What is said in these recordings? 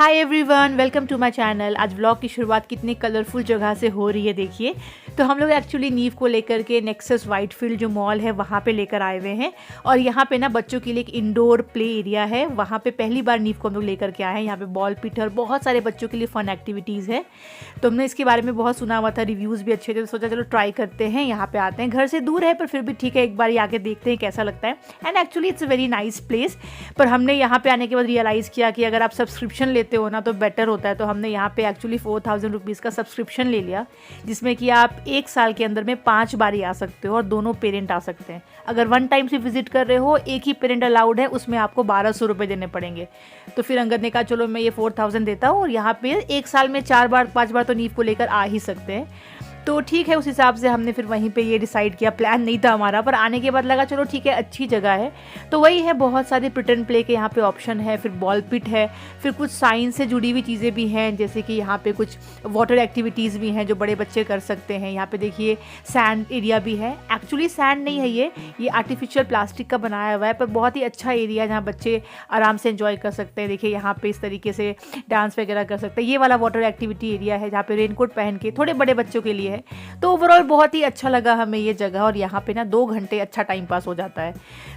Hi everyone, welcome to my channel. आज vlog की शुरुआत कितनी कलरफुल जगह से हो रही है देखिए। तो हम लोग एक्चुअली नीव को लेकर के नेक्सस वाइटफील्ड जो मॉल है वहाँ पे लेकर आए हुए हैं। और यहाँ पे ना बच्चों के लिए एक इंडोर प्ले एरिया है, वहाँ पे पहली बार नीव को हम लोग लेकर के आए हैं। यहाँ पे बॉल पिट और बहुत सारे बच्चों के लिए फ़न एक्टिविटीज़ है। तो हमने इसके बारे में बहुत सुना हुआ था, रिव्यूज़ भी अच्छे थे, तो सोचा चलो ट्राई करते हैं। यहाँ पे आते हैं, घर से दूर है पर फिर भी ठीक है, एक बार आके देखते हैं कैसा लगता है। And actually it's a very nice place. पर हमने यहाँ पे आने के बाद रियलाइज़ किया कि अगर आप सब्सक्रिप्शन लेते हो ना तो बेटर होता है। तो हमने यहाँ पे एक्चुअली 4000 रुपीज़ का सब्सक्रिप्शन ले लिया, जिसमें कि आप 1 साल के अंदर में 5 बार ही आ सकते हो और दोनों पेरेंट आ सकते हैं। अगर 1 टाइम से विजिट कर रहे हो, एक ही पेरेंट अलाउड है, उसमें आपको 1200 रुपये देने पड़ेंगे। तो फिर अंगद ने कहा चलो मैं ये 4000 देता हूँ और यहाँ पे 1 साल में 4 बार 5 बार तो नीव को लेकर आ ही सकते हैं। तो ठीक है, उस हिसाब से हमने फिर वहीं पे ये डिसाइड किया। प्लान नहीं था हमारा, पर आने के बाद लगा चलो ठीक है, अच्छी जगह है। तो वही है, बहुत सारे प्रिटेंड प्ले के यहाँ पे ऑप्शन है, फिर बॉल पिट है, फिर कुछ साइंस से जुड़ी हुई चीज़ें भी हैं, जैसे कि यहाँ पे कुछ वाटर एक्टिविटीज़ भी हैं जो बड़े बच्चे कर सकते हैं। यहाँ पे देखिए सैंड एरिया भी है। एक्चुअली सैंड नहीं है, ये आर्टिफिशियल प्लास्टिक का बनाया हुआ है, पर बहुत ही अच्छा एरिया है जहाँ बच्चे आराम से एंजॉय कर सकते हैं। देखिए यहाँ पे इस तरीके से डांस वगैरह कर सकते हैं। ये वाला वाटर एक्टिविटी एरिया है जहाँ पे रेनकोट पहन के थोड़े बड़े बच्चों के लिए है। तो ओवरऑल बहुत ही अच्छा लगा हमें ये जगह, और यहाँ पे ना 2 घंटे अच्छा टाइम पास हो जाता है।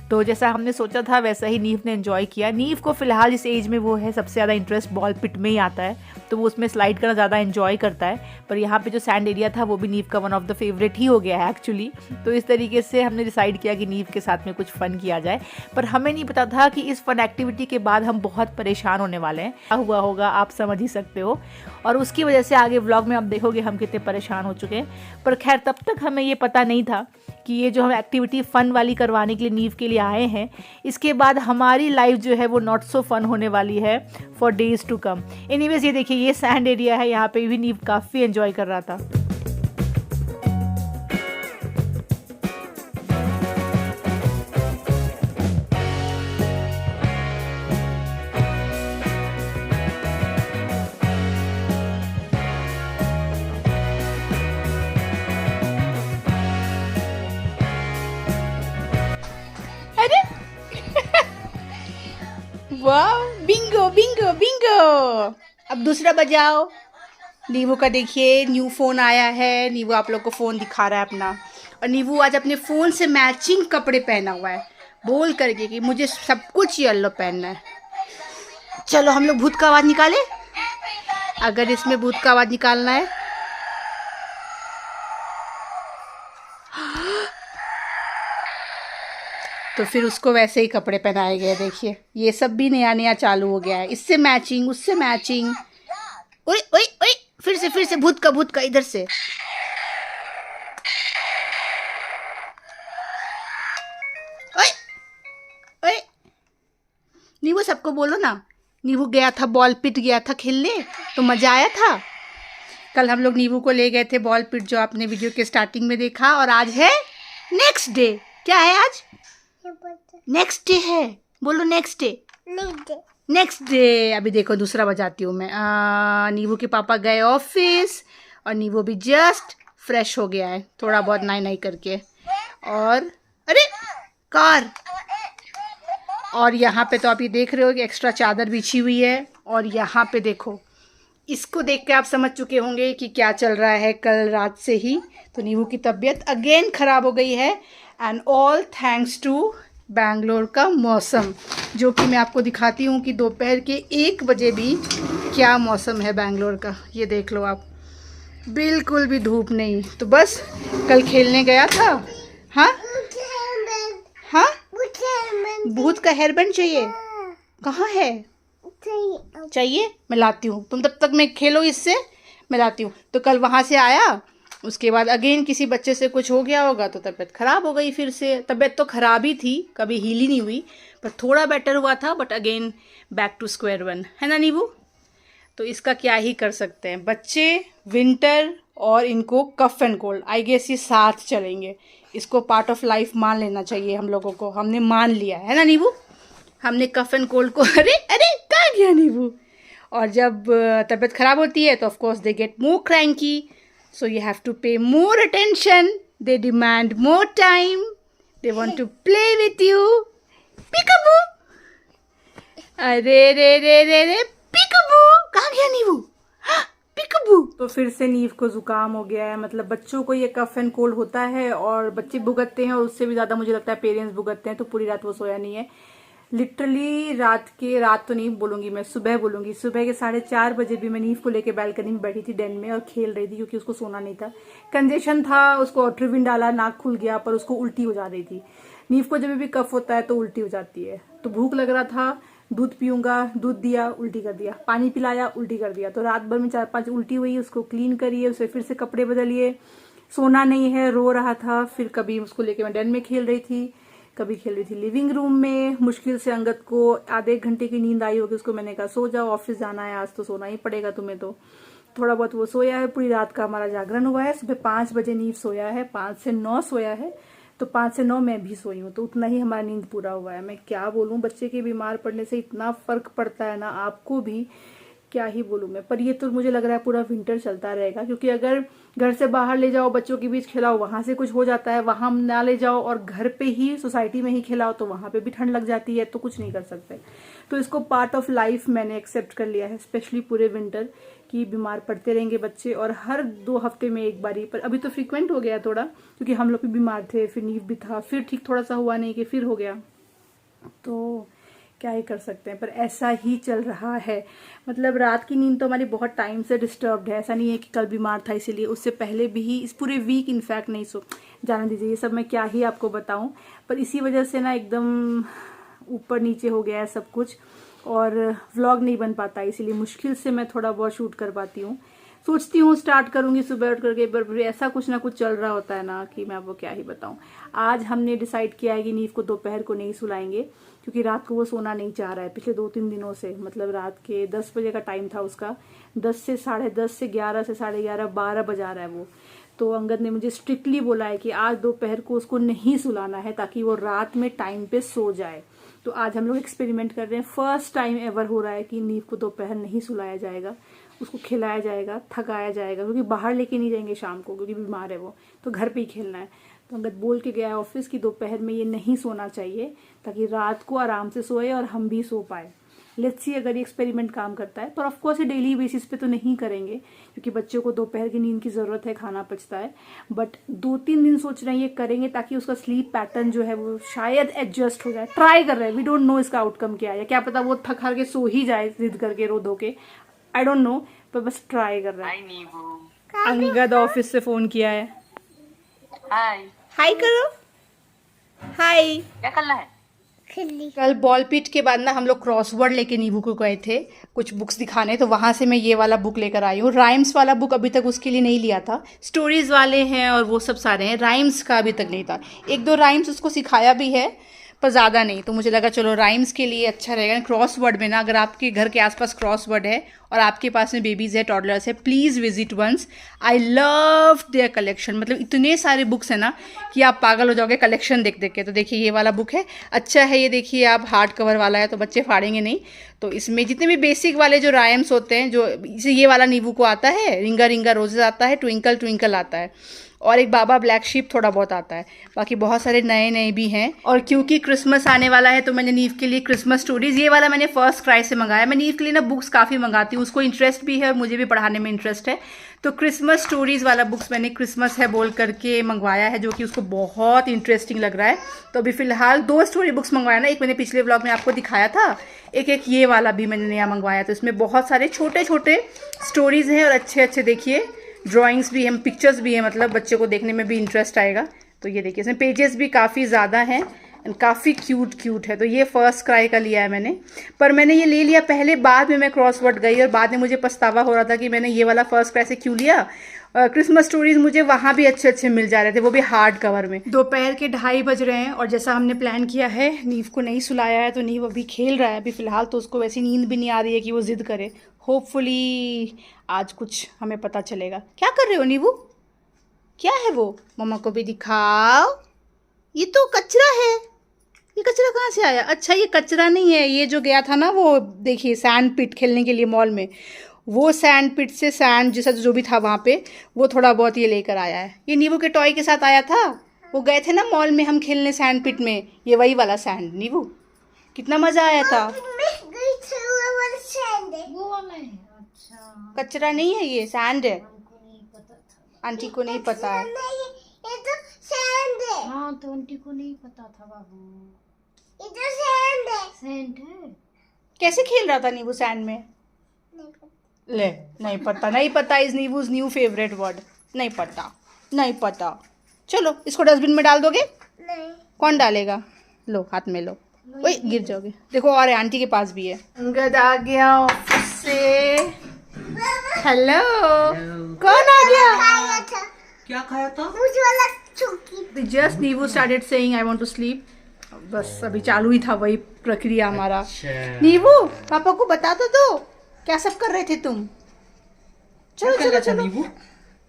तो जैसा हमने सोचा था वैसा ही नीव ने एंजॉय किया। नीव को फिलहाल इस एज में वो है सबसे ज़्यादा इंटरेस्ट बॉल पिट में ही आता है, तो वो उसमें स्लाइड करना ज़्यादा एंजॉय करता है। पर यहाँ पे जो सैंड एरिया था वो भी नीव का वन ऑफ द फेवरेट ही हो गया है एक्चुअली। तो इस तरीके से हमने डिसाइड किया कि नीव के साथ में कुछ फ़न किया जाए। पर हमें नहीं पता था कि इस फन एक्टिविटी के बाद हम बहुत परेशान होने वाले हैं। क्या हुआ होगा आप समझ ही सकते हो, और उसकी वजह से आगे व्लॉग में आप देखोगे हम कितने परेशान हो चुके हैं। पर खैर तब तक हमें ये पता नहीं था कि ये जो हम एक्टिविटी फ़न वाली करवाने के लिए नीव के लिए आए हैं, इसके बाद हमारी लाइफ जो है वो नॉट सो फन होने वाली है for days to come. Anyways ये देखिए, ये सैंड एरिया है, यहाँ पे भी नीव काफ़ी एंजॉय कर रहा था। वाह, बिंगो बिंगो बिंगो। अब दूसरा बजाओ। नीवू का देखिए न्यू फ़ोन आया है। नीवू आप लोग को फ़ोन दिखा रहा है अपना, और नीवू आज अपने फ़ोन से मैचिंग कपड़े पहना हुआ है, बोल करके कि मुझे सब कुछ येलो पहनना है। चलो हम लोग भूत का आवाज़ निकाले। अगर इसमें भूत का आवाज़ निकालना है तो फिर उसको वैसे ही कपड़े पहनाए गए। देखिए ये सब भी नया नया चालू हो गया है, इससे मैचिंग उससे मैचिंग। ओए ओए ओए, फिर से भूत का इधर से। ओए ओए, नीवू सबको बोलो ना, नीवू गया था बॉल पिट गया था खेलने, तो मज़ा आया था। कल हम लोग नीवू को ले गए थे बॉल पिट, जो आपने वीडियो के स्टार्टिंग में देखा। और आज है नेक्स्ट डे। क्या है आज? नेक्स्ट डे है, बोलो नेक्स्ट डे। Next day. अभी देखो दूसरा बजाती हूँ मैं। नीवू के पापा गए ऑफिस और नीवू भी जस्ट फ्रेश हो गया है, थोड़ा बहुत नाई करके। और अरे कार, और यहाँ पे तो आप ये देख रहे हो कि एक्स्ट्रा चादर बिछी हुई है। और यहाँ पे देखो, इसको देख के आप समझ चुके होंगे कि क्या चल रहा है कल रात से ही। तो नीवू की तबीयत अगेन ख़राब हो गई है, and all thanks to Bangalore का मौसम, जो कि मैं आपको दिखाती हूँ कि दोपहर के 1 बजे भी क्या मौसम है बैंगलोर का। ये देख लो आप, बिल्कुल भी धूप नहीं। तो बस कल खेलने गया था। हाँ हाँ, भूत का हेयर बैंड चाहिए। कहाँ है? चाहिए, मैं लाती हूँ। तुम तब तक मैं खेलो इससे, मैं लाती हूँ। तो कल वहाँ से आया, उसके बाद अगेन किसी बच्चे से कुछ हो गया होगा तो तबीयत ख़राब हो गई फिर से। तबीयत तो ख़राब ही थी, कभी हील ही नहीं हुई, पर थोड़ा बेटर हुआ था। But again back to square one, है ना नीवू? तो इसका क्या ही कर सकते हैं बच्चे। विंटर और इनको cough and cold, I guess ये साथ चलेंगे। इसको पार्ट ऑफ लाइफ मान लेना चाहिए हम लोगों को। हमने मान लिया है ना नीवू? हमने कफ एंड कोल्ड को अरे अरे कहाँ गया नीवू? और जब तबीयत ख़राब होती है तो of course they get more cranky, so you have to pay more attention, they demand more time, they want to play with you. Peekaboo, अरे रे रे रे रे peekaboo. तो फिर से नीव को जुकाम हो गया है। मतलब बच्चों को ये कफ एंड कोल्ड होता है और बच्चे भुगतते हैं, और उससे भी ज्यादा मुझे लगता है पेरेंट्स भुगतते हैं। तो पूरी रात वो सोया नहीं है। लिटरली रात तो नहीं बोलूंगी मैं, सुबह बोलूंगी। सुबह के 4:30 बजे भी मैं नीव को लेके बालकनी में बैठी थी डेन में और खेल रही थी, क्योंकि उसको सोना नहीं था। कंजेशन था, उसको ऑट्रिविन डाला, नाक खुल गया, पर उसको उल्टी हो जा रही थी। नीव को जब भी कफ होता है तो उल्टी हो जाती है। तो भूख लग रहा था, दूध पीऊंगा, दूध दिया, उल्टी कर दिया, पानी पिलाया, उल्टी कर दिया। तो रात भर में 4-5 उल्टी हुई। उसको क्लीन करिए, उसे फिर से कपड़े बदलिए, सोना नहीं है, रो रहा था। फिर कभी उसको लेके मैं डेन में खेल रही थी, कभी खेल रही थी लिविंग रूम में। मुश्किल से अंगद को आधे 1 घंटे की नींद आई होगी। उसको मैंने कहा सो जाओ, ऑफिस जाना है, आज तो सोना ही पड़ेगा तुम्हें। तो थोड़ा बहुत वो सोया है। पूरी रात का हमारा जागरण हुआ है। सुबह 5 बजे नींद सोया है, 5 से 9 सोया है। तो 5 से 9 मैं भी सोई हूँ, तो उतना ही हमारा नींद पूरा हुआ है। मैं क्या बोलूँ, बच्चे के बीमार पड़ने से इतना फर्क पड़ता है ना, आपको भी क्या ही बोलूँ मैं। पर ये तो मुझे लग रहा है पूरा विंटर चलता रहेगा, क्योंकि अगर घर से बाहर ले जाओ, बच्चों के बीच खिलाओ, वहां से कुछ हो जाता है, वहां ना ले जाओ और घर पे ही सोसाइटी में ही खिलाओ तो वहां पे भी ठंड लग जाती है। तो कुछ नहीं कर सकते। तो इसको पार्ट ऑफ लाइफ मैंने एक्सेप्ट कर लिया है, स्पेशली पूरे विंटर की बीमार पड़ते रहेंगे बच्चे, और हर 2 हफ्ते में एक बारी। पर अभी तो फ्रीक्वेंट हो गया थोड़ा, क्योंकि हम लोग भी बीमार थे, फिर नीव भी था, फिर ठीक थोड़ा सा हुआ नहीं कि फिर हो गया। तो क्या ही कर सकते हैं, पर ऐसा ही चल रहा है। मतलब रात की नींद तो हमारी बहुत टाइम से डिस्टर्ब्ड है। ऐसा नहीं है कि कल बीमार था इसीलिए, उससे पहले भी ही, इस पूरे वीक इनफैक्ट नहीं सो जाने दीजिए, ये सब मैं क्या ही आपको बताऊं। पर इसी वजह से ना एकदम ऊपर नीचे हो गया है सब कुछ, और व्लॉग नहीं बन पाता, इसीलिए मुश्किल से मैं थोड़ा बहुत शूट कर पाती हूँ। सोचती हूँ स्टार्ट करूंगी सुबह उठ करके, पर ऐसा कुछ ना कुछ चल रहा होता है ना कि मैं आपको क्या ही बताऊं। आज हमने डिसाइड किया है कि नीव को दोपहर को नहीं सुलाएंगे, क्योंकि रात को वो सोना नहीं चाह रहा है पिछले 2-3 दिनों से। मतलब रात के 10 बजे का टाइम था उसका, 10 से 10:30 से 11 से 11:30 12 बजा रहा है वो। तो अंगद ने मुझे स्ट्रिक्टली बोला है कि आज दोपहर को उसको नहीं सुलाना है, ताकि वो रात में टाइम पे सो जाए। तो आज हम लोग एक्सपेरिमेंट कर रहे हैं। फर्स्ट टाइम एवर हो रहा है कि नीव को दोपहर नहीं सुलाया जाएगा, उसको खिलाया जाएगा, थकाया जाएगा, क्योंकि बाहर लेके नहीं जाएंगे शाम को, क्योंकि बीमार है वो, तो घर पे ही खेलना है। तो अंगद बोल के गया है ऑफिस की दोपहर में ये नहीं सोना चाहिए, ताकि रात को आराम से सोए और हम भी सो पाए। लेट्स सी अगर ये एक्सपेरिमेंट काम करता है। पर ऑफकोर्स ये डेली बेसिस पे तो नहीं करेंगे, क्योंकि बच्चों को दोपहर की नींद की जरूरत है, खाना पचता है। बट 2-3 दिन सोच रहे हैं ये करेंगे, ताकि उसका स्लीप पैटर्न जो है वो शायद एडजस्ट हो जाए। ट्राई कर रहे हैं, वी डोंट नो इसका आउटकम क्या है, क्या पता वो थक हार के सो ही जाए जिद करके, रो धो के, आई डोंट नो। पर बस ट्राई कर रहे हैं। अंगद ऑफिस से फोन किया है। हाय हाय करो, हाय। क्या करना है? कल बॉल पिट के बाद ना हम लोग क्रॉसवर्ड लेके नींबू को गए थे कुछ बुक्स दिखाने, तो वहां से मैं ये वाला बुक लेकर आई हूँ। राइम्स वाला बुक अभी तक उसके लिए नहीं लिया था, स्टोरीज वाले हैं और वो सब सारे हैं, राइम्स का अभी तक नहीं था। 1-2 राइम्स उसको सिखाया भी है, पर ज़्यादा नहीं। तो मुझे लगा चलो राइम्स के लिए अच्छा रहेगा। क्रॉसवर्ड में ना, अगर आपके घर के आसपास क्रॉसवर्ड है और आपके पास में बेबीज़ है, टॉडलर्स है, please visit once. I love their collection. मतलब इतने सारे बुक्स हैं ना कि आप पागल हो जाओगे कलेक्शन देख देख के। तो देखिए ये वाला बुक है, अच्छा है ये, देखिए आप, हार्ड कवर वाला है तो बच्चे फाड़ेंगे नहीं। तो इसमें जितने भी बेसिक वाले जो राइम्स होते हैं, जो ये वाला नींबू को आता है, रिंगा रिंगा रोजेज आता है, ट्विंकल ट्विंकल आता है, और एक बाबा ब्लैक शीप थोड़ा बहुत आता है। बाकी बहुत सारे नए नए भी हैं। और क्योंकि क्रिसमस आने वाला है तो मैंने नीव के लिए क्रिसमस स्टोरीज, ये वाला मैंने फर्स्ट क्राई से मंगाया। मैं नीव के लिए ना बुक्स काफ़ी मंगाती हूँ, उसको इंटरेस्ट भी है और मुझे भी पढ़ाने में इंटरेस्ट है। तो क्रिसमस स्टोरीज वाला बुक्स मैंने क्रिसमस है बोल करके मंगवाया है, जो कि उसको बहुत इंटरेस्टिंग लग रहा है। तो अभी फिलहाल 2 स्टोरी बुक्स मंगवाया ना, एक मैंने पिछले व्लॉग में आपको दिखाया था, एक ये वाला भी मैंने नया मंगवाया। तो इसमें बहुत सारे छोटे छोटे स्टोरीज हैं और अच्छे अच्छे, देखिए ड्राइंग्स भी हैं, पिक्चर्स भी हैं, मतलब बच्चे को देखने में भी इंटरेस्ट आएगा। तो ये देखिए इसमें पेजेस भी काफ़ी ज़्यादा हैं एंड काफ़ी क्यूट है। तो ये फर्स्ट क्राई का लिया है मैंने, पर मैंने ये ले लिया पहले, बाद में मैं क्रॉसवर्ड गई और बाद में मुझे पछतावा हो रहा था कि मैंने ये वाला फर्स्ट क्राई से क्यों लिया। क्रिसमस स्टोरीज मुझे वहाँ भी अच्छे अच्छे मिल जा रहे थे, वो भी हार्ड कवर में। दोपहर के 2:30 बज रहे हैं और जैसा हमने प्लान किया है, नीव को नहीं सुलाया है, तो नीव अभी खेल रहा है। अभी फिलहाल तो उसको वैसी नींद भी नहीं आ रही है कि वो जिद करे। होपफुली आज कुछ हमें पता चलेगा। क्या कर रहे हो नीवू, क्या है वो, मम्मा को भी दिखाओ। ये तो कचरा है, ये कचरा कहाँ से आया? अच्छा ये कचरा नहीं है, ये जो गया था ना वो, देखिए सैंड पिट खेलने के लिए मॉल में, वो सैंड पिट से सैंड जैसा जो भी था वहाँ पे, वो थोड़ा बहुत ये लेकर आया है। ये नीवू के टॉय के साथ आया था, वो गए थे ना मॉल में हम खेलने सैंड पिट में, ये वही वाला सैंड। नीवू कितना मजा आया था। वो वाला है, अच्छा कचरा नहीं है, ये सैंड है। आंटी को नहीं पता है। ये तो सैंड है। हाँ तो आंटी को नहीं पता था बाबू। ये तो सैंड है। सेंट है। कैसे खेल रहा था नींबू सैंड में? ले, नहीं पता, नहीं पता इज नींबूज न्यू फेवरेट वर्ड। नहीं पता, नहीं पता। चलो इसको डस्टबिन में डाल दोगे? नहीं। कौन डालेगा? लो हाथ में लो। ओए गिर जाओगे। देखो और है, आंटी के पास भी है। अंगद आ गया ऑफिस से। हेलो, कौन आ गया? खाया था। क्या खाया था? मुझे वाला चौकी। Just Nimbu started saying I want to sleep. बस अभी चालू ही था वही प्रक्रिया हमारा। नींबू पापा को बता दो क्या सब कर रहे थे तुम? चलो चलो चलो। नींबू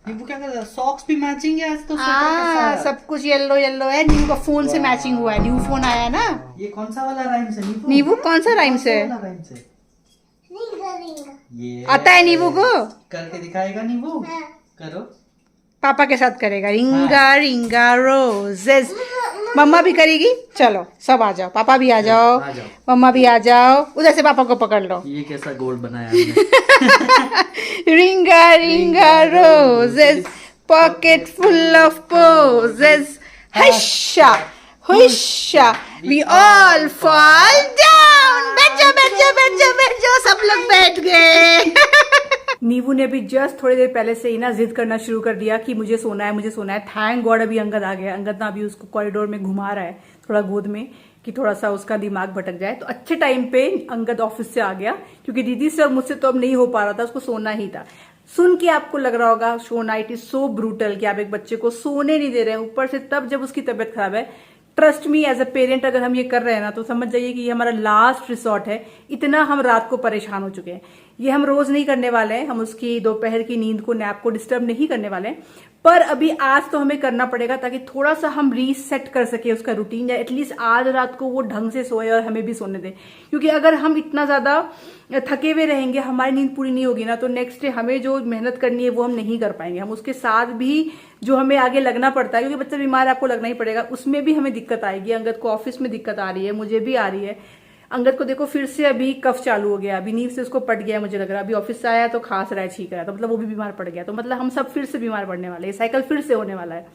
नींबू क्या कर रहा? सॉक्स भी मैचिंग है आज तो। हाँ सब कुछ येलो येलो है। नींबू का फोन से मैचिंग हुआ है। न्यू फोन आया है ना। ये कौन सा वाला राइम से नींबू? नींबू कौन सा राइम से? वाला राइम से? ये आता है नींबू को? करके दिखाएगा नींबू। हाँ। करो। पापा के साथ करेगा। रिंगा रिंगा रोजेस। मम्मा भी करेगी। चलो सब आ जाओ, पापा भी आ जाओ, आ जाओ। मम्मा भी आ जाओ। उधर से पापा को पकड़ लो। ये कैसा गोल बनाया हमने? Ringa ringa roses pocket full of posies. Husha husha we all fall down. बैठ जाओ बैठ जाओ बैठ जाओ बैठ जाओ। सब लोग बैठ गए। नींबू ने भी जस्ट थोड़ी देर पहले से ही ना जिद करना शुरू कर दिया कि मुझे सोना है मुझे सोना है। थैंक गॉड अभी अंगद आ गया। अंगद ना अभी उसको कॉरिडोर में घुमा रहा है थोड़ा गोद में कि थोड़ा सा उसका दिमाग भटक जाए। तो अच्छे टाइम पे अंगद ऑफिस से आ गया क्योंकि दीदी से और मुझसे तो अब नहीं हो पा रहा था, उसको सोना ही था। सुन के आपको लग रहा होगा show night is so brutal कि आप एक बच्चे को सोने नहीं दे रहे हैं, ऊपर से तब जब उसकी तबीयत खराब है। Trust me as a parent अगर हम ये कर रहे हैं ना तो समझ जाइए कि ये हमारा लास्ट रिसोर्ट है। इतना हम रात को परेशान हो चुके हैं। ये हम रोज नहीं करने वाले हैं। हम उसकी दोपहर की नींद को नैप को डिस्टर्ब नहीं करने वाले हैं, पर अभी आज तो हमें करना पड़ेगा ताकि थोड़ा सा हम रीसेट कर सके उसका रूटीन, या एटलीस्ट आज रात को वो ढंग से सोए और हमें भी सोने दे। क्योंकि अगर हम इतना ज्यादा थके हुए रहेंगे, हमारी नींद पूरी नहीं होगी ना, तो नेक्स्ट डे हमें जो मेहनत करनी है वो हम नहीं कर पाएंगे। हम उसके साथ भी जो हमें आगे लगना पड़ता है, क्योंकि बच्चा बीमार आपको लगना ही पड़ेगा, उसमें भी हमें दिक्कत आएगी। अंगद को ऑफिस में दिक्कत आ रही है, मुझे भी आ रही है। अंगद को देखो फिर से अभी कफ चालू हो गया, अभी नींद से उसको पट गया मुझे लग रहा है। अभी ऑफिस से आया तो खांस रहा है, छींक रहा है, तो मतलब वो भी बीमार पड़ गया। तो मतलब हम सब फिर से बीमार पड़ने वाले हैं, साइकिल फिर से होने वाला है।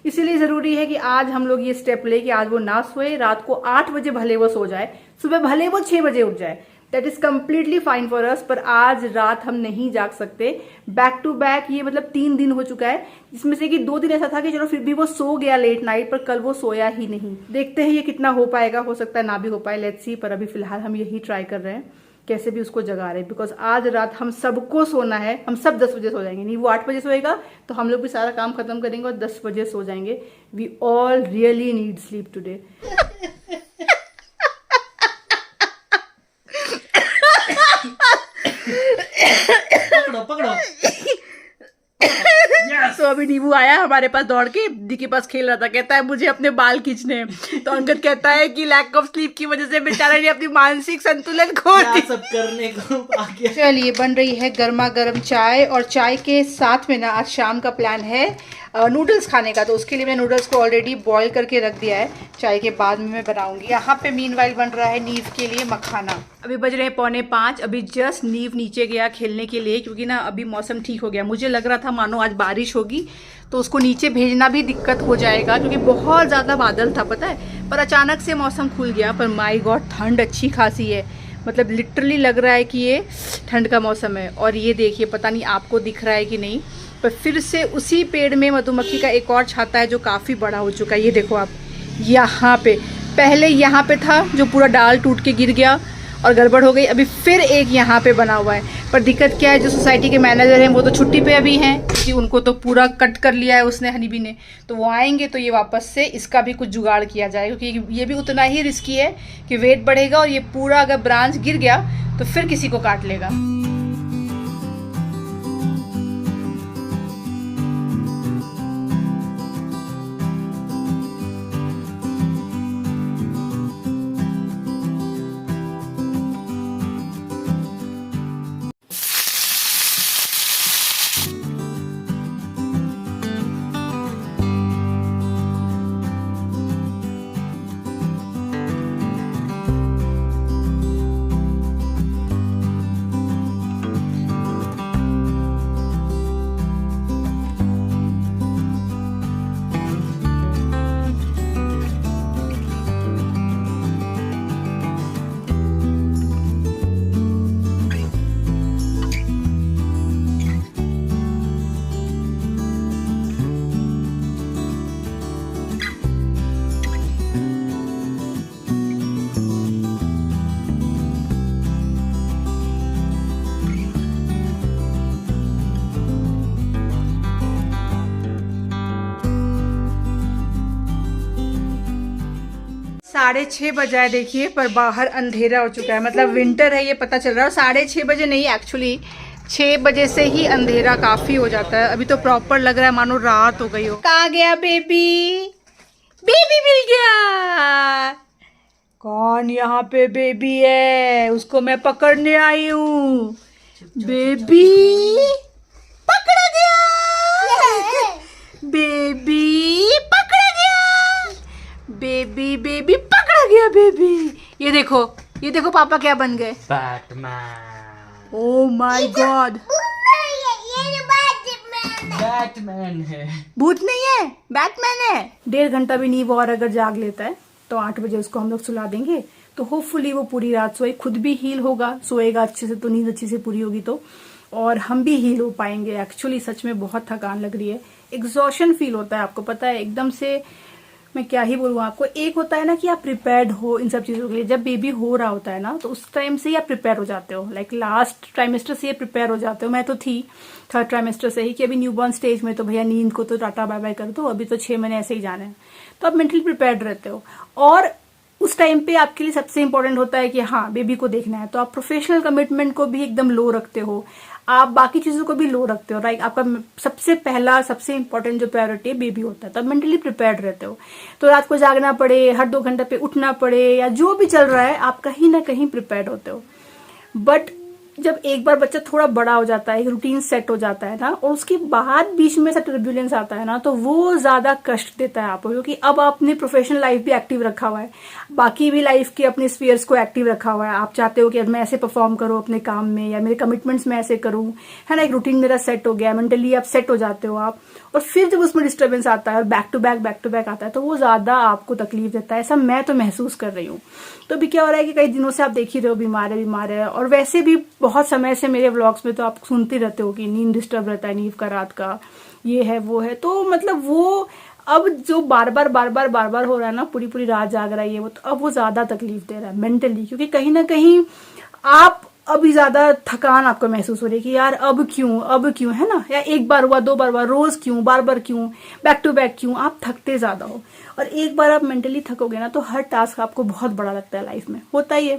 इसीलिए जरूरी है कि आज हम लोग ये स्टेप ले कि आज वो ना सोए। रात को 8 बजे भले वो सो जाए, सुबह भले वो 6 बजे उठ जाए, that is completely fine for us. पर आज रात हम नहीं जाग सकते। बैक टू बैक ये मतलब 3 दिन हो चुका है, जिसमें से कि 2 दिन ऐसा था कि चलो फिर भी वो सो गया लेट नाइट, पर कल वो सोया ही नहीं। देखते हैं ये कितना हो पाएगा, हो सकता है ना भी हो पाए, लेट्स सी। पर अभी फिलहाल हम यही ट्राई कर रहे हैं कैसे भी उसको जगा रहे हैं, बिकॉज आज रात हम सबको सोना है। हम सब 10 बजे सो जाएंगे, नहीं वो 8 बजे सोएगा तो हम लोग भी सारा काम खत्म करेंगे और 10 बजे सो जाएंगे। We all really need sleep today. पकड़ो पकड़ो। तो अभी नींबू आया हमारे पास दौड़ के, दी के पास खेल रहा था, कहता है मुझे अपने बाल खींचने हैं। तो अंगद कहता है कि लैक ऑफ स्लीप की वजह से बेचारा ने अपनी मानसिक संतुलन खो क्या दी। सब करने को आ गया। चलिए बन रही है गर्मा गर्म चाय, और चाय के साथ में ना आज शाम का प्लान है नूडल्स खाने का। तो उसके लिए मैंने नूडल्स को ऑलरेडी बॉईल करके रख दिया है, चाय के बाद में मैं बनाऊंगी। यहाँ पे मीनवाइल बन रहा है नीव के लिए मखाना। अभी बज रहे हैं 4:45। अभी जस्ट नीव नीचे गया खेलने के लिए, क्योंकि ना अभी मौसम ठीक हो गया। मुझे लग रहा था मानो आज बारिश होगी, तो उसको नीचे भेजना भी दिक्कत हो जाएगा क्योंकि बहुत ज़्यादा बादल था पता है। पर अचानक से मौसम खुल गया। पर माई गॉड ठंड अच्छी खासी है, मतलब लिटरली लग रहा है कि ये ठंड का मौसम है। और ये देखिए, पता नहीं आपको दिख रहा है कि नहीं, पर फिर से उसी पेड़ में मधुमक्खी का एक और छाता है जो काफ़ी बड़ा हो चुका है। ये देखो आप, यहाँ पे पहले यहाँ पे था जो पूरा डाल टूट के गिर गया और गड़बड़ हो गई। अभी फिर एक यहाँ पे बना हुआ है। पर दिक्कत क्या है, जो सोसाइटी के मैनेजर हैं वो तो छुट्टी पे अभी हैं, क्योंकि उनको तो पूरा कट कर लिया है उसने, हनीबी ने। तो वो आएंगे तो ये वापस से इसका भी कुछ जुगाड़ किया जाएगा, क्योंकि ये भी उतना ही रिस्की है कि वेट बढ़ेगा और ये पूरा अगर ब्रांच गिर गया तो फिर किसी को काट लेगा। 6:30 बजा है देखिए, पर बाहर अंधेरा हो चुका है। मतलब विंटर है ये पता चल रहा है। 6:30 बजे नहीं, एक्चुअली 6 बजे से ही अंधेरा काफी हो जाता है। अभी तो प्रॉपर लग रहा है मानो रात हो गई हो। कहाँ गया बेबी? बेबी मिल गया। कौन यहाँ पे बेबी है? उसको मैं पकड़ने आई हूँ। बेबी पकड़ा गया। बेबी पकड़ा गया। बेबी बेबी पकड़ा गया। बेबी ये देखो पापा क्या बन गए। Batman. Oh my God. Batman है। भूत नहीं है, बैटमैन है। 1.5 घंटा भी नींव और अगर जाग लेता है तो 8 बजे उसको हम लोग सुला देंगे। तो होपफुली वो पूरी रात सोए, खुद भी हील होगा, सोएगा अच्छे से तो नींद अच्छे से पूरी होगी तो, और हम भी हील हो पाएंगे। एक्चुअली सच में बहुत थकान लग रही है, एग्जॉशन फील होता है। आपको पता है एकदम से, मैं क्या ही बोलूँ आपको। एक होता है ना कि आप प्रिपेयर्ड हो इन सब चीजों के लिए। जब बेबी हो रहा होता है ना तो उस टाइम से ही आप प्रिपेयर हो जाते हो। लाइक लास्ट ट्राइमेस्टर से प्रिपेयर हो जाते हो। मैं तो थी 3rd ट्राइमेस्टर से ही कि अभी न्यूबॉर्न स्टेज में तो भैया नींद को तो टाटा बाय बाय कर दो, अभी तो 6 महीने ऐसे ही जाना है। तो आप मेंटली प्रिपेयर्ड रहते हो। और उस टाइम पे आपके लिए सबसे इंपॉर्टेंट होता है कि हाँ बेबी को देखना है, तो आप प्रोफेशनल कमिटमेंट को भी एकदम लो रखते हो, आप बाकी चीजों को भी लो रखते हो। राइट, आपका सबसे पहला सबसे इंपॉर्टेंट जो प्रायोरिटी है बेबी होता है। तो आप मेंटली प्रिपेयर्ड रहते हो। तो रात को जागना पड़े, हर 2 घंटे पे उठना पड़े, या जो भी चल रहा है आप कहीं ना कहीं प्रिपेयर्ड होते हो। बट जब एक बार बच्चा थोड़ा बड़ा हो जाता है, एक रूटीन सेट हो जाता है ना, और उसके बाद बीच में ऐसा टर्ब्यूलेंस आता है ना, तो वो ज्यादा कष्ट देता है आपको। क्योंकि अब आपने प्रोफेशनल लाइफ भी एक्टिव रखा हुआ है, बाकी भी लाइफ के अपने स्फीयर्स को एक्टिव रखा हुआ है। आप चाहते हो कि मैं ऐसे परफॉर्म करूँ अपने काम में, या मेरे कमिटमेंट्स में ऐसे करूँ, है ना। एक रूटीन मेरा सेट हो गया, मेंटली आप सेट हो जाते हो आप। और फिर जब उसमें डिस्टर्बेंस आता है और बैक टू बैक आता है, तो वो ज्यादा आपको तकलीफ देता है। ऐसा मैं तो महसूस कर रही हूँ। तो अभी क्या हो रहा है कि कई दिनों से आप देख ही रहे हो बीमार है। और वैसे भी बहुत समय से मेरे व्लॉग्स में तो आप सुनते रहते हो कि नींद डिस्टर्ब रहता है नींव का, रात का ये है वो है। तो मतलब वो अब जो बार बार हो रहा है ना, पूरी रात जाग रहा है ये वो, तो अब वो ज्यादा तकलीफ दे रहा है मेंटली। क्योंकि कहीं ना कहीं आप अभी ज्यादा थकान आपको महसूस हो रही है कि यार अब क्यों, है ना। या एक बार हुआ, 2 बार हुआ, रोज क्यों, बार क्यों, बैक टू बैक क्यों, आप थकते ज्यादा हो। और एक बार आप मेंटली थकोगे ना तो हर टास्क आपको बहुत बड़ा लगता है, लाइफ में होता ही है।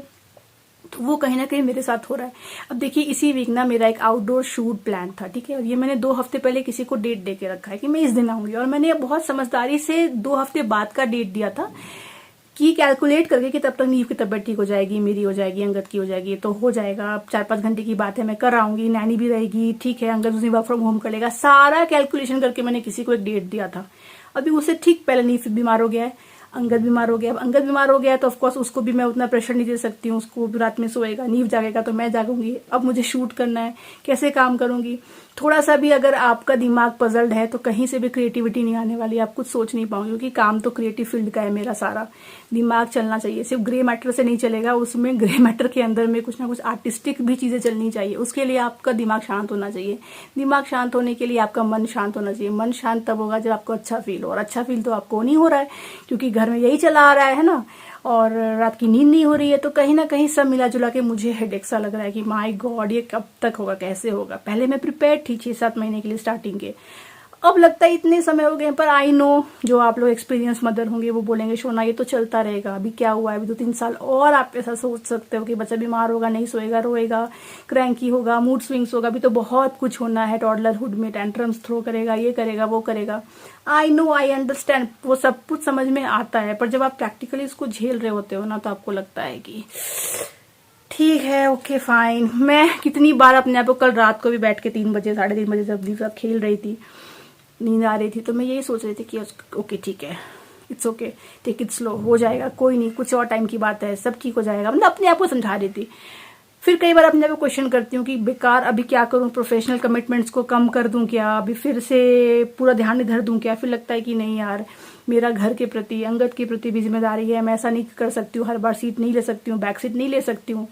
तो वो कहीं ना कहीं मेरे साथ हो रहा है। अब देखिए इसी वीक ना मेरा एक आउटडोर शूट प्लान था, ठीक है। और ये मैंने 2 हफ्ते पहले किसी को डेट दे के रखा है कि मैं इस दिन आऊंगी। और मैंने बहुत समझदारी से 2 हफ्ते बाद का डेट दिया था कि कैलकुलेट करके कि तब तक नीव की तबीयत ठीक हो जाएगी, मेरी हो जाएगी, अंगद की हो जाएगी, तो हो जाएगा। अब 4-5 घंटे की बात है, मैं कर आऊंगी, नैनी भी रहेगी, ठीक है, अंगद उसी वर्क फ्रॉम होम कर लेगा। सारा कैलकुलेशन करके मैंने किसी को एक डेट दिया था। अभी उससे ठीक पहले नीव बीमार हो गया है, अंगद बीमार हो गया। अब अंगद बीमार हो गया तो ऑफकोर्स उसको भी मैं उतना प्रेशर नहीं दे सकती हूँ। उसको भी रात में सोएगा, नीव जागेगा तो मैं जागूंगी। अब मुझे शूट करना है, कैसे काम करूंगी। थोड़ा सा भी अगर आपका दिमाग पजल्ड है तो कहीं से भी क्रिएटिविटी नहीं आने वाली, आप कुछ सोच नहीं पाओगे। क्योंकि काम तो क्रिएटिव फील्ड का है मेरा सारा। दिमाग चलना चाहिए, सिर्फ ग्रे मैटर से नहीं चलेगा, उसमें ग्रे मैटर के अंदर में कुछ ना कुछ आर्टिस्टिक भी चीजें चलनी चाहिए। उसके लिए आपका दिमाग शांत होना चाहिए। दिमाग शांत होने के लिए आपका मन शांत होना चाहिए। मन शांत तब होगा जब आपको अच्छा फील हो, और अच्छा फील तो आपको नहीं हो रहा है क्योंकि घर में यही चला आ रहा है ना, और रात की नींद नहीं हो रही है। तो कहीं ना कहीं सब मिला जुला के मुझे हेडेक सा लग रहा है कि माय गॉड ये कब तक होगा, कैसे होगा। पहले मैं प्रिपेयर थी 6-7 महीने के लिए स्टार्टिंग के, अब लगता है इतने समय हो गए। पर आई नो जो आप लोग एक्सपीरियंस मदर होंगे वो बोलेंगे शोना ये तो चलता रहेगा, अभी क्या हुआ है, अभी 2-3 साल और आप ऐसा सोच सकते हो कि बच्चा बीमार होगा, नहीं सोएगा, रोएगा, क्रैंकी होगा, मूड स्विंग्स होगा, अभी तो बहुत कुछ होना है। टॉडलरहुड में टेंट्रम्स थ्रो करेगा, ये करेगा, वो करेगा। आई नो, आई अंडरस्टैंड, वो सब कुछ समझ में आता है। पर जब आप प्रैक्टिकली इसको झेल रहे होते हो ना तो आपको लगता है कि ठीक है, ओके फाइन। मैं कितनी बार अपने आप को, कल रात को भी बैठ के 3 बजे 3:30 बजे जब दीप खेल रही थी, नींद आ रही थी, तो मैं यही सोच रही थी कि ओके ठीक है, it's okay, take it slow, हो जाएगा, कोई नहीं, कुछ और टाइम की बात है, सब ठीक हो जाएगा। मतलब अपने आप को समझा रही थी। फिर कई बार अपने आप को क्वेश्चन करती हूँ कि बेकार अभी क्या करूँ, प्रोफेशनल कमिटमेंट्स को कम कर दूं क्या, अभी फिर से पूरा ध्यान इधर दूं क्या। फिर लगता है कि नहीं यार, मेरा घर के प्रति, अंगद के प्रति भी जिम्मेदारी है। मैं ऐसा नहीं कर सकती हूँ, हर बार सीट नहीं ले सकती हूँ, बैक सीट नहीं ले सकती हूँ,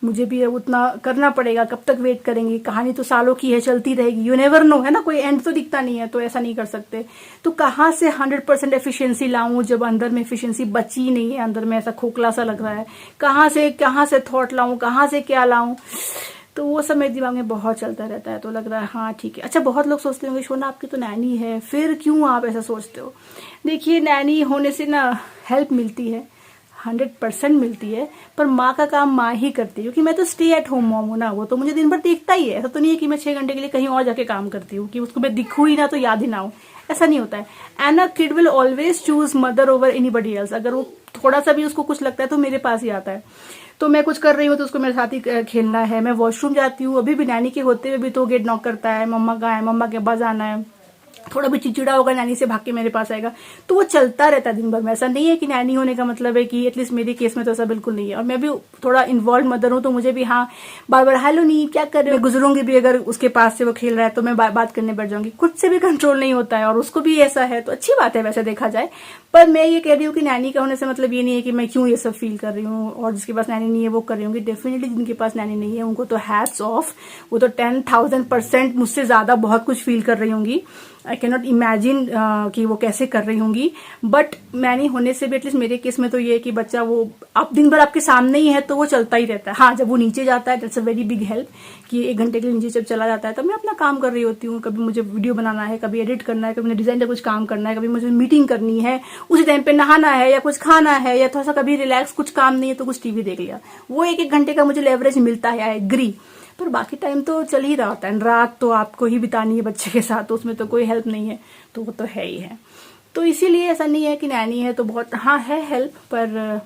मुझे भी उतना करना पड़ेगा। कब तक वेट करेंगे, कहानी तो सालों की है, चलती रहेगी, यू नेवर नो, है ना, कोई एंड तो दिखता नहीं है। तो ऐसा नहीं कर सकते। तो कहाँ से 100% एफिशिएंसी लाऊं जब अंदर में एफिशिएंसी बची नहीं है, अंदर में ऐसा खोखला सा लग रहा है। कहाँ से थॉट लाऊं, कहाँ से क्या लाऊं, तो वो सब मेरे दिमाग में बहुत चलता रहता है। तो लग रहा है हाँ ठीक है। अच्छा, बहुत लोग सोचते होंगे शोना आपकी तो नैनी है, फिर क्यों आप ऐसा सोचते हो। देखिए, नैनी होने से ना हेल्प मिलती है, 100% मिलती है, पर माँ का काम माँ ही करती है, क्योंकि मैं तो स्टे एट होम मॉम हूँ ना, वो तो मुझे दिन भर देखता ही है। ऐसा तो नहीं है कि मैं 6 घंटे के लिए कहीं और जाके काम करती हूँ कि उसको मैं दिखूँ ही ना तो याद ही ना हो, ऐसा नहीं होता है। And a kid will always choose mother over anybody else. अगर वो थोड़ा सा भी उसको कुछ लगता है तो मेरे पास ही आता है। तो मैं कुछ कर रही हूँ तो उसको मेरे साथ ही खेलना है। मैं वॉशरूम जाती हूँ, अभी भी नैनी के होते हुए भी तो गेट नॉक करता है, मम्मा कहाँ है, मम्मा के पास आना है। थोड़ा भी चिड़चिड़ा होगा नैनी से भाग के मेरे पास आएगा। तो वो चलता रहता है दिन भर में। ऐसा नहीं है कि नैनी होने का मतलब है कि एटलीस्ट मेरे केस में तो ऐसा बिल्कुल नहीं है। और मैं भी थोड़ा इन्वॉल्व मदर हूँ, तो मुझे भी हाँ बार बार हेलो नहीं क्या कर रहे हो, गुजरूंगी भी अगर उसके पास से वो खेल रहा है तो मैं बात करने बैठ जाऊंगी। खुद से भी कंट्रोल नहीं होता है और उसको भी ऐसा है, तो अच्छी बात है वैसे देखा जाए। पर मैं ये कह रही हूँ कि नैनी का होने से मतलब ये नहीं है कि मैं क्यों ये सब फील कर रही हूँ और जिसके पास नैनी नहीं है वो कर रही हूँ। डेफिनेटली जिनके पास नैनी नहीं है उनको तो हैट्स ऑफ, वो तो 10,000% मुझसे ज्यादा बहुत कुछ फील कर रही होंगी। आई कैन नॉट इमेजिन कि वो कैसे कर रही होंगी। बट नैनी होने से भी एटलीस्ट मेरे केस में तो ये है कि बच्चा वो आप दिन भर आपके सामने ही है तो वो चलता ही रहता है। हाँ जब वो नीचे जाता है that's a very big help, कि 1 घंटे के लिए नीचे जब चला जाता है तब मैं अपना काम कर रही होती हूँ। कभी मुझे वीडियो बनाना है, कभी एडिट करना है, कभी मुझे डिजाइन का कुछ काम करना है, कभी मुझे मीटिंग करनी है, उसी टाइम पे नहाना है या कुछ खाना है, या थोड़ा सा कभी रिलैक्स कुछ काम नहीं है तो कुछ टीवी देख लिया। वो 1-1 घंटे का मुझे लेवरेज मिलता है, आई एग्री। पर बाकी टाइम तो चल ही रहा होता है। रात तो आपको ही बितानी है बच्चे के साथ, तो उसमें तो कोई हेल्प नहीं है, तो वो तो है ही है। तो इसीलिए ऐसा नहीं है कि नैनी है तो बहुत, हाँ है हेल्प, पर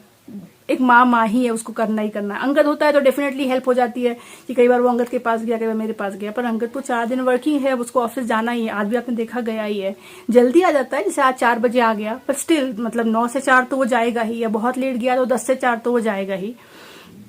एक माँ ही है, उसको करना ही करना है। अंगद होता है तो डेफिनेटली हेल्प हो जाती है कि कई बार वो अंगद के पास गया, कई बार मेरे पास गया। पर अंगद तो 4 दिन वर्किंग है, अब उसको ऑफिस जाना ही है। आज भी आपने देखा गया ही है, जल्दी आ जाता है, जैसे आज 4 बजे आ गया, पर स्टिल मतलब 9 से 4 तो वो जाएगा ही, या बहुत लेट गया तो 10 से 4 तो वो जाएगा ही।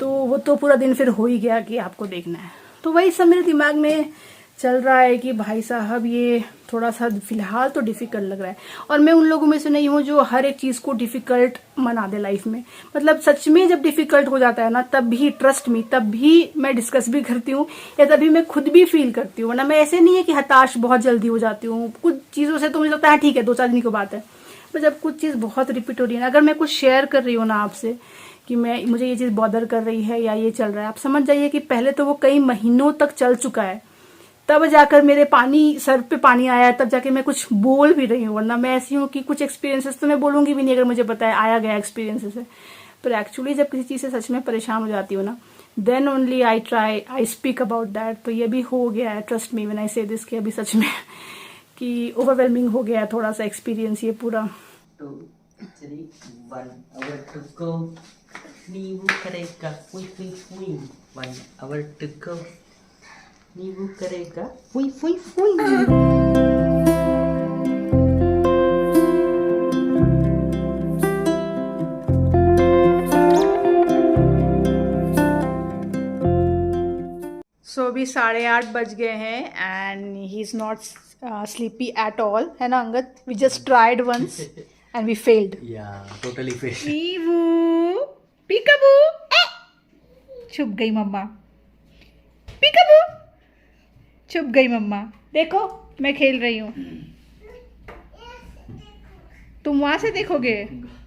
तो वो तो पूरा दिन फिर हो ही गया कि आपको देखना है। तो वही सब मेरे दिमाग में चल रहा है कि भाई साहब ये थोड़ा सा फिलहाल तो डिफिकल्ट लग रहा है। और मैं उन लोगों में से नहीं हूँ जो हर एक चीज को डिफिकल्ट मना दे लाइफ में। मतलब सच में जब डिफिकल्ट हो जाता है ना, तब भी ट्रस्ट मी, तब भी मैं डिस्कस भी करती हूँ, या तभी मैं खुद भी फील करती हूँ। वरना मैं ऐसे नहीं है कि हताश बहुत जल्दी हो जाती हूँ। कुछ चीजों से तो मुझे लगता है ठीक है 2-4 दिन की बात है, पर जब कुछ चीज बहुत रिपीट हो रही है ना, अगर मैं कुछ शेयर कर रही हूँ ना आपसे कि मुझे ये चीज बॉदर कर रही है या ये चल रहा है, आप समझ जाइए कि पहले तो वो कई महीनों तक चल चुका है, तब जाकर मेरे सर पे पानी आया, तब जाके मैं कुछ बोल भी रही हूँ। वरना मैं ऐसी हूँ कि कुछ एक्सपीरियंसेस तो मैं बोलूंगी भी नहीं अगर मुझे पता है आया गया एक्सपीरियंसेस है। पर एक्चुअली जब किसी चीज से सच में परेशान हो जाती हूँ ना, then only I speak about that. तो ये भी हो गया है, ट्रस्ट मी व्हेन आई से दिस, कि अभी सच में कि ओवरवेलमिंग हो गया है थोड़ा सा एक्सपीरियंस ये पूरा। 2, 3, 1 hour to go. Nibu karega, fui fui fui. 1 hour to go. Nibu karega, fui fui fui. सो अभी 8:30 बज गए हैं and he is not sleepy at all, है ना Angad? We just tried once and we failed. Yeah, totally fish. पीबू, peekaboo, छुप गई मम्मा। पीकाबू, छुप गई मम्मा। देखो मैं खेल रही हूँ, तुम वहां से देखोगे?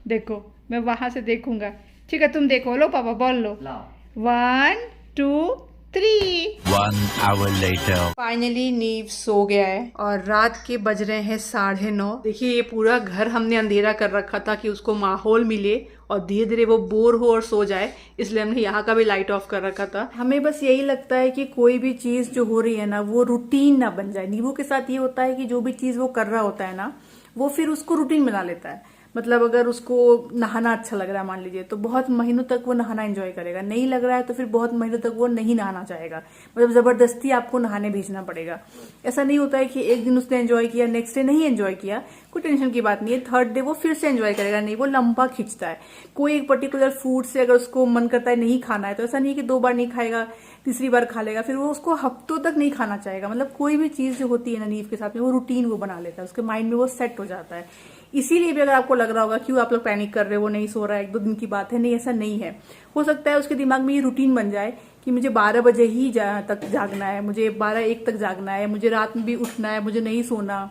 देखो मैं वहां से देखूंगा, ठीक है? तुम देखो, लो पापा बॉल लो। Lao. 1 2 3। 1 hour later. फाइनली नीव सो गया है और रात के बज रहे हैं 9:30। देखिए ये पूरा घर हमने अंधेरा कर रखा था कि उसको माहौल मिले और धीरे धीरे वो बोर हो और सो जाए, इसलिए हमने यहाँ का भी लाइट ऑफ कर रखा था। हमें बस यही लगता है कि कोई भी चीज जो हो रही है ना वो रूटीन ना बन जाए। नीवू के साथ ये होता है कि जो भी चीज वो कर रहा होता है ना, वो फिर उसको रूटीन बना लेता है। मतलब अगर उसको नहाना अच्छा लग रहा है मान लीजिए, तो बहुत महीनों तक वो नहाना एंजॉय करेगा। नहीं लग रहा है तो फिर बहुत महीनों तक वो नहीं नहाना चाहेगा। मतलब जबरदस्ती आपको नहाने भेजना पड़ेगा। ऐसा नहीं होता है कि एक दिन उसने एंजॉय किया नेक्स्ट डे नहीं एंजॉय किया, कोई टेंशन की बात नहीं है, 3rd डे वो फिर से एंजॉय करेगा। नहीं, वो लंबा खींचता है। कोई एक पर्टिकुलर फूड से अगर उसको मन करता है नहीं खाना है, तो ऐसा नहीं कि 2 बार नहीं खाएगा, तीसरी बार खा लेगा, फिर वो उसको हफ्तों तक नहीं खाना चाहेगा। मतलब कोई भी चीज जो होती है ना नीव के साथ में, वो रूटीन वो बना लेता है, उसके माइंड में वो सेट हो जाता है। इसीलिए भी अगर आपको लग रहा होगा क्यों आप लोग पैनिक कर रहे हो, वो नहीं सो रहा है, 1-2 दिन की बात है, नहीं ऐसा नहीं है। हो सकता है उसके दिमाग में ये रूटीन बन जाए कि मुझे 12 बजे ही तक जागना है, मुझे 12-1 तक जागना है, मुझे रात में भी उठना है, मुझे नहीं सोना,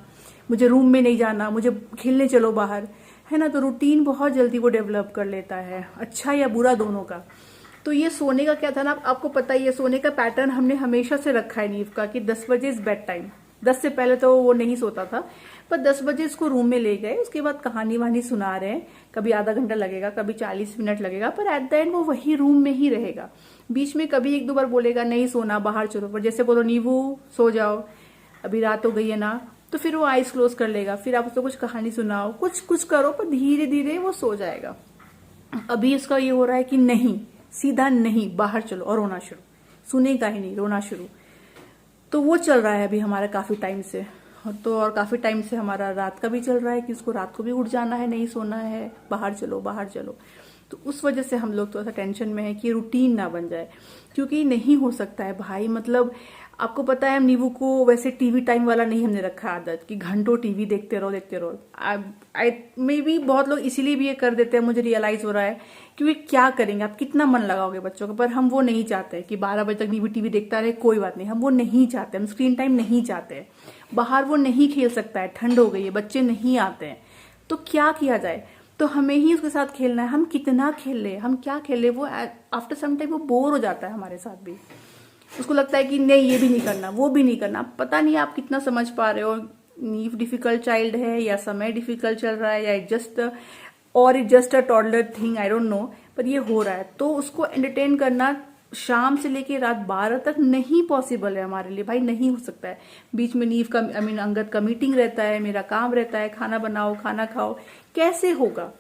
मुझे रूम में नहीं जाना, मुझे खेलने चलो बाहर, है ना? तो रूटीन बहुत जल्दी वो डेवलप कर लेता है, अच्छा या बुरा दोनों का। तो ये सोने का क्या था ना, आपको पता ही है, सोने का पैटर्न हमने हमेशा से रखा है नीव का कि 10 बजे इज बेड टाइम। 10 से पहले तो वो नहीं सोता था, पर 10 बजे इसको रूम में ले गए। उसके बाद कहानी वहानी सुना रहे हैं, कभी आधा घंटा लगेगा, कभी 40 मिनट लगेगा, पर एट द एंड वो वही रूम में ही रहेगा। बीच में कभी 1-2 बार बोलेगा नहीं सोना, बाहर चलो, पर जैसे बोलो नींबू सो जाओ, अभी रात हो गई है ना, तो फिर वो आईज क्लोज कर लेगा। फिर आप उसको कुछ कहानी सुनाओ, कुछ करो, पर धीरे धीरे वो सो जाएगा। अभी इसका ये हो रहा है कि नहीं, सीधा नहीं, बाहर चलो, और रोना शुरू, सुनेगा ही नहीं, रोना शुरू। तो वो चल रहा है अभी हमारा काफी टाइम से। और काफी टाइम से हमारा रात का भी चल रहा है कि उसको रात को भी उठ जाना है, नहीं सोना है, बाहर चलो बाहर चलो। तो उस वजह से हम लोग थोड़ा सा टेंशन में है कि रूटीन ना बन जाए, क्योंकि नहीं हो सकता है भाई। मतलब आपको पता है, हम नींबू को वैसे टीवी टाइम वाला नहीं हमने रखा आदत कि घंटों टीवी देखते रहो। आई मे बी बहुत लोग इसीलिए भी ये कर देते हैं, मुझे रियलाइज हो रहा है, क्योंकि क्या करेंगे आप, कितना मन लगाओगे बच्चों का। पर हम वो नहीं चाहते कि 12 बजे तक नींबू टीवी देखता रहे, कोई बात नहीं, हम वो नहीं चाहते, हम स्क्रीन टाइम नहीं चाहते। बाहर वो नहीं खेल सकता है, ठंड हो गई है, बच्चे नहीं आते हैं, तो क्या किया जाए, तो हमें ही उसके साथ खेलना है। हम कितना खेल ले, हम क्या खेल ले, वो आफ्टर सम टाइम वो बोर हो जाता है हमारे साथ भी। उसको लगता है कि नहीं, ये भी नहीं करना, वो भी नहीं करना। पता नहीं आप कितना समझ पा रहे हो, नीव डिफिकल्ट चाइल्ड है या समय डिफिकल्ट चल रहा है या just a toddler thing, I don't know, पर ये हो रहा है। तो उसको एंटरटेन करना शाम से लेके रात 12 तक नहीं पॉसिबल है हमारे लिए भाई, नहीं हो सकता है। बीच में नीव का अंगद का मीटिंग रहता है, मेरा काम रहता है, खाना बनाओ, खाना खाओ, कैसे होगा।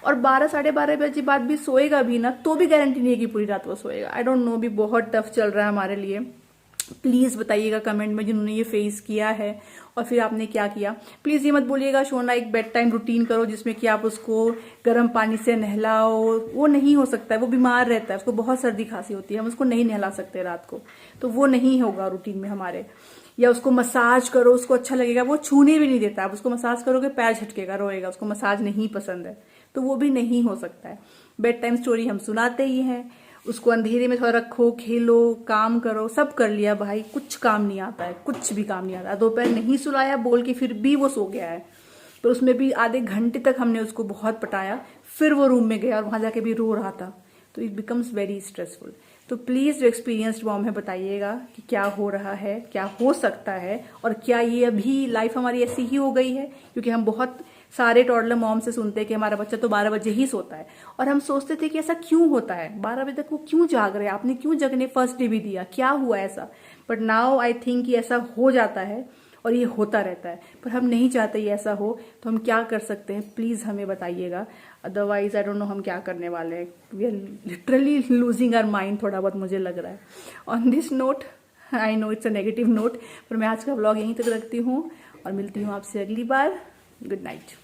और 12-12:30 बजे बाद भी सोएगा भी ना, तो भी गारंटी नहीं है कि पूरी रात वो सोएगा। आई डोंट नो, भी बहुत टफ चल रहा है हमारे लिए। प्लीज बताइएगा कमेंट में जिन्होंने ये फेस किया है और फिर आपने क्या किया। प्लीज ये मत बोलिएगा शोना एक बेड टाइम रूटीन करो जिसमें कि आप उसको गर्म पानी से नहलाओ, वो नहीं हो सकता है, वो बीमार रहता है, उसको बहुत सर्दी खांसी होती है, हम उसको नहीं नहला सकते रात को, तो वो नहीं होगा रूटीन में हमारे। या उसको मसाज करो, उसको अच्छा लगेगा, वो छूने भी नहीं देता, आप उसको मसाज करोगे पैर झटकेगा, रोएगा, उसको मसाज नहीं पसंद है, तो वो भी नहीं हो सकता है। बेड टाइम स्टोरी हम सुनाते ही हैं, उसको अंधेरे में थोड़ा रखो, खेलो, काम करो, सब कर लिया भाई, कुछ काम नहीं आता है, कुछ भी काम नहीं आता है। दोपहर नहीं सुलाया बोल के फिर भी वो सो गया है, तो उसमें भी आधे घंटे तक हमने उसको बहुत पटाया, फिर वो रूम में गया और वहां जाके भी रो रहा था, तो इट बिकम्स वेरी स्ट्रेसफुल। तो प्लीज जो एक्सपीरियंस्ड मॉम है बताइएगा कि क्या हो रहा है, क्या हो सकता है, और क्या ये अभी लाइफ हमारी ऐसी ही हो गई है। क्योंकि हम बहुत सारे टॉडलर मॉम से सुनते हैं कि हमारा बच्चा तो 12 बजे ही सोता है, और हम सोचते थे कि ऐसा क्यों होता है, 12 बजे तक वो क्यों जाग रहे हैं, आपने क्यों जगने फर्स्ट डे भी दिया, क्या हुआ ऐसा। बट नाउ आई थिंक कि ऐसा हो जाता है और ये होता रहता है, पर हम नहीं चाहते ये ऐसा हो, तो हम क्या कर सकते हैं प्लीज हमें बताइएगा। अदरवाइज आई डोंट नो हम क्या करने वाले हैं, we are literally losing our mind, थोड़ा बहुत मुझे लग रहा है। On this note, I know it's a negative note, पर मैं आज का व्लॉग यहीं तक रखती हूँ और मिलती हूँ आपसे अगली बार। Good night.